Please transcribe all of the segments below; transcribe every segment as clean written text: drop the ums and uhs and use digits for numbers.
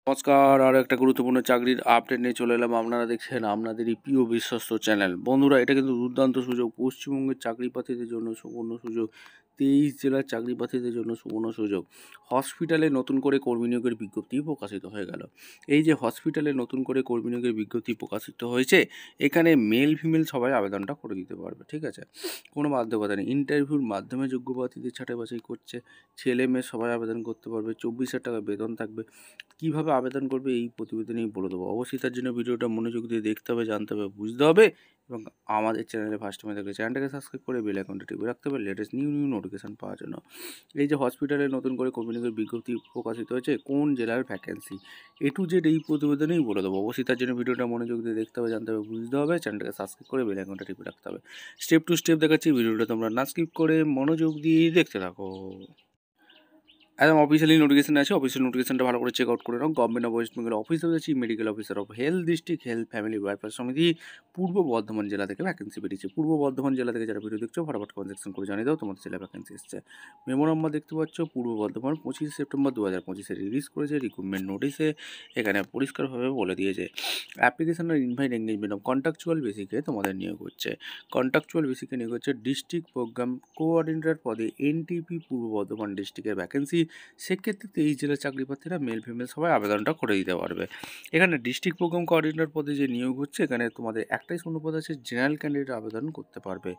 নমস্কার, আরও একটা গুরুত্বপূর্ণ চাকরির আপডেট নিয়ে চলে এলাম। আপনারা দেখছেন আপনাদেরই প্রিয় বিশ্বস্ত চ্যানেল। বন্ধুরা, এটা কিন্তু দুর্দান্ত সুযোগ। পশ্চিমবঙ্গের চাকরি প্রার্থীদের জন্য সুবর্ণ সুযোগ। 23 জেলার চাকরি প্রার্থীদের জন্য সুবর্ণ সুযোগ। হসপিটালে নতুন করে কর্মী নিয়োগের বিজ্ঞপ্তি প্রকাশিত হয়ে গেল। এই যে হসপিটালে নতুন করে কর্মী নিয়োগের বিজ্ঞপ্তি প্রকাশিত হয়েছে, এখানে মেল ফিমেল সবাই আবেদনটা করে দিতে পারবে। ঠিক আছে, কোনো বাধ্যকতা নেই। ইন্টারভিউর মাধ্যমে যোগ্য প্রার্থীদের ছাঁটাই বাছাই করছে। ছেলে মেয়ে সবাই আবেদন করতে পারবে। 24,000 টাকা বেতন থাকবে। কীভাবে আবেদন করবে এই প্রতিবেদনেই বলে দেবো। অবশ্যই তার জন্য ভিডিওটা মনোযোগ দিয়ে দেখতে হবে, জানতে হবে, বুঝতে হবে এবং আমাদের চ্যানেলে ফার্স্ট টাইমে থাকলে চ্যানেলটাকে সাবস্ক্রাইব করে বেল আইকনটা টিপে রাখতে হবে লেটেস্ট নিউ নোটিফিকেশান পাওয়ার জন্য। এই যে হসপিটালে নতুন করে কর্মী নিয়োগের বিজ্ঞপ্তি প্রকাশিত হয়েছে, কোন জেলার ভ্যাকেন্সি A to Z এই প্রতিবেদনেই বলে দেবো। অবশ্যই তার জন্য ভিডিওটা মনোযোগ দিয়ে দেখতে হবে, জানতে হবে, বুঝতে হবে, চ্যানেলটাকে সাবস্ক্রাইব করে বেল আইকনটা টিপে রাখতে হবে। স্টেপ টু স্টেপ দেখাচ্ছি, ভিডিওটা তোমরা না স্কিপ করে মনোযোগ দিয়ে দেখতে থাকো। একদম অফিসিয়ালি নোটিফিকেশন আছে, অফিসিয়াল নোটিফিকেশনটা ভালো করে চেক আউট করে নাও। Government of West Bengal office of chief medical officer of health district health family welfare সমিতি পূর্ব বর্ধমান জেলা থেকে ভ্যাকেন্সি বেরিয়েছে। পূর্ব বর্ধমান জেলা থেকে যারা ভিডিও দেখছো ফটাফট কমেন্ট সেকশন করে জানিয়ে দাও তোমাদের জেলা ভ্যাকেন্সি এসছে। মেমো নাম্বার দেখতে পাচ্ছ, পূর্ব বর্ধমান 25 সেপ্টেম্বর 2025 রিলিজ করেছে। রিক্রুটমেন্ট নোটিশে এখানে পরিষ্কারভাবে বলে দিয়েছে অ্যাপ্লিকেশন আর ইনভাইট এঙ্গেজমেন্ট অফ কন্ট্রাকচুয়াল বেসিকে তোমাদের নিয়োগ হচ্ছে। কন্ট্রাকচুয়াল বেসিকে নিয়োগ হচ্ছে ডিস্ট্রিক্ট প্রোগ্রাম কোঅর্ডিনেটর পদে এনটিপি পূর্ব বর্ধমান ডিস্ট্রিক্টের ভ্যাকেন্সি। সেক্ষেত্রে 23 জেলার চাকরি প্রার্থীরা মেল ফিমেল সবাই আবেদনটা করে দিতে পারবে। এখানে ডিস্ট্রিক্ট প্রোগ্রাম কোঅর্ডিনেটর পদে যে নিয়োগ হচ্ছে, এখানে তোমাদের একটাই শূন্যপদ আছে, জেনারেল ক্যান্ডিডেট আবেদন করতে পারবে।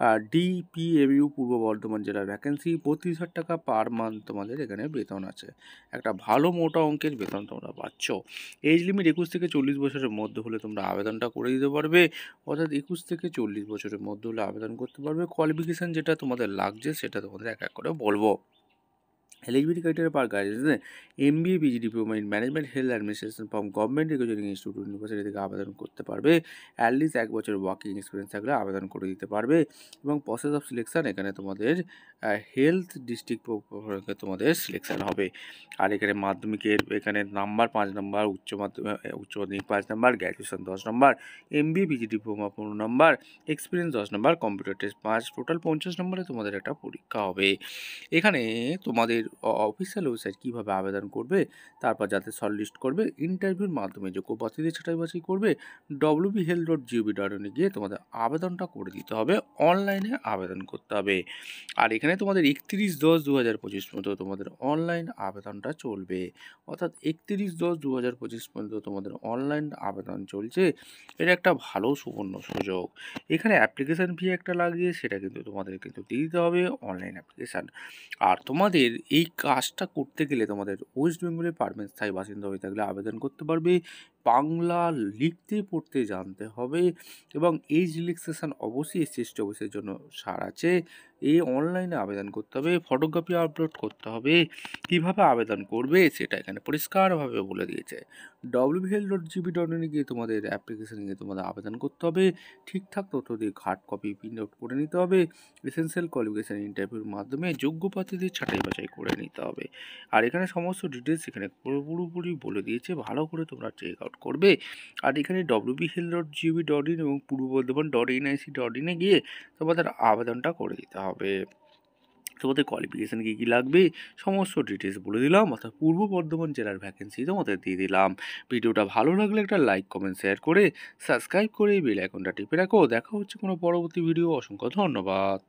আর ডিপিএমইউ পূর্ব বর্ধমান জেলার ভ্যাকেন্সি 32,000 টাকা পার মান্থ তোমাদের এখানে বেতন আছে। একটা ভালো মোটা অঙ্কের বেতন তোমরা পাচ্ছ। এজ লিমিট 21 থেকে 40 বছরের মধ্যে হলে তোমরা আবেদনটা করে দিতে পারবে। অর্থাৎ 21 থেকে 40 বছরের মধ্যে হলে আবেদন করতে পারবে। কোয়ালিফিকেশান যেটা তোমাদের লাগছে সেটা তোমাদের এক এক করে বলবো। Eligibility criteria per guidance MBA PG diploma in management health administration from government recognised institute university থেকে আবেদন করতে পারবে। অ্যাটলিস্ট 1 বছর ওয়ার্কিং এক্সপিরিয়েন্স থাকলে আবেদন করে দিতে পারবে। এবং প্রসেস অফ সিলেকশান এখানে তোমাদের হেলথ ডিস্ট্রিক্ট তোমাদের সিলেকশান হবে। আর এখানে মাধ্যমিকের এখানে নাম্বার 5 নাম্বার, উচ্চ মাধ্যমিক 5 number, graduation 10 number, MBA PG diploma 15 number, experience 10 number, computer test 5, total 50 নম্বরে তোমাদের একটা পরীক্ষা হবে। এখানে তোমাদের অফিসিয়াল ওয়েবসাইট কীভাবে আবেদন করবে, তারপর যাতে শর্টলিস্ট করবে, ইন্টারভিউর মাধ্যমে যোগ্য প্রার্থীদের ছাঁটাই বাছাই করবে, wbhealth.gov.in গিয়ে তোমাদের আবেদনটা করে দিতে হবে। অনলাইনে আবেদন করতে হবে। আর এখানে তোমাদের 31/10/2025 পর্যন্ত তোমাদের অনলাইন আবেদনটা চলবে। অর্থাৎ 31/10/2025 পর্যন্ত তোমাদের অনলাইন আবেদন চলছে। এটা একটা ভালো সুবর্ণ সুযোগ। এখানে অ্যাপ্লিকেশান ফি একটা লাগিয়ে সেটা কিন্তু তোমাদের কিন্তু দিয়ে দিতে হবে, অনলাইন অ্যাপ্লিকেশান। আর তোমাদের এই কাজটা করতে গেলে তোমাদের ওয়েস্ট বেঙ্গলের পারমানেন্ট স্থায়ী বাসিন্দা হয়ে থাকলে আবেদন করতে পারবে। বাংলা লিখতে পড়তে জানতে হবে এবং এজ রিল্যাক্সেশন অবশ্যই SC/ST অফিসের জন্য ছাড় আছে। এই অনলাইনে আবেদন করতে হবে, ফটোকপি আপলোড করতে হবে। কীভাবে আবেদন করবে সেটা এখানে পরিষ্কারভাবে বলে দিয়েছে। wbhealth.gov.in গিয়ে তোমাদের অ্যাপ্লিকেশান গিয়ে তোমাদের আবেদন করতে হবে। ঠিকঠাক তথ্য দিয়ে হার্ড কপি প্রিন্ট আউট করে নিতে হবে। এসেনশিয়াল কোয়ালিফিকেশান ইন্টারভিউর মাধ্যমে যোগ্য প্রার্থীদের ছাঁটাই বাছাই করে নিতে হবে। আর এখানে সমস্ত ডিটেলস এখানে পুরোপুরি বলে দিয়েছে, ভালো করে তোমরা চেক আউট করবে। আর এখানে wbhealth.gov.in এবং পূর্ব বর্ধমান.nic.in গিয়ে তোমাদের আবেদনটা করে দিতে হবে। তোমাদের কোয়ালিফিকেশান কী কী লাগবে সমস্ত ডিটেলস বলে দিলাম। অর্থাৎ পূর্ব বর্ধমান জেলার ভ্যাকেন্সি তোমাদের দিয়ে দিলাম। ভিডিওটা ভালো লাগলে একটা লাইক কমেন্ট শেয়ার করে সাবস্ক্রাইব করে বেল আইকনটা টিপে রাখো। দেখা হচ্ছে কোনো পরবর্তী ভিডিও। অসংখ্য ধন্যবাদ।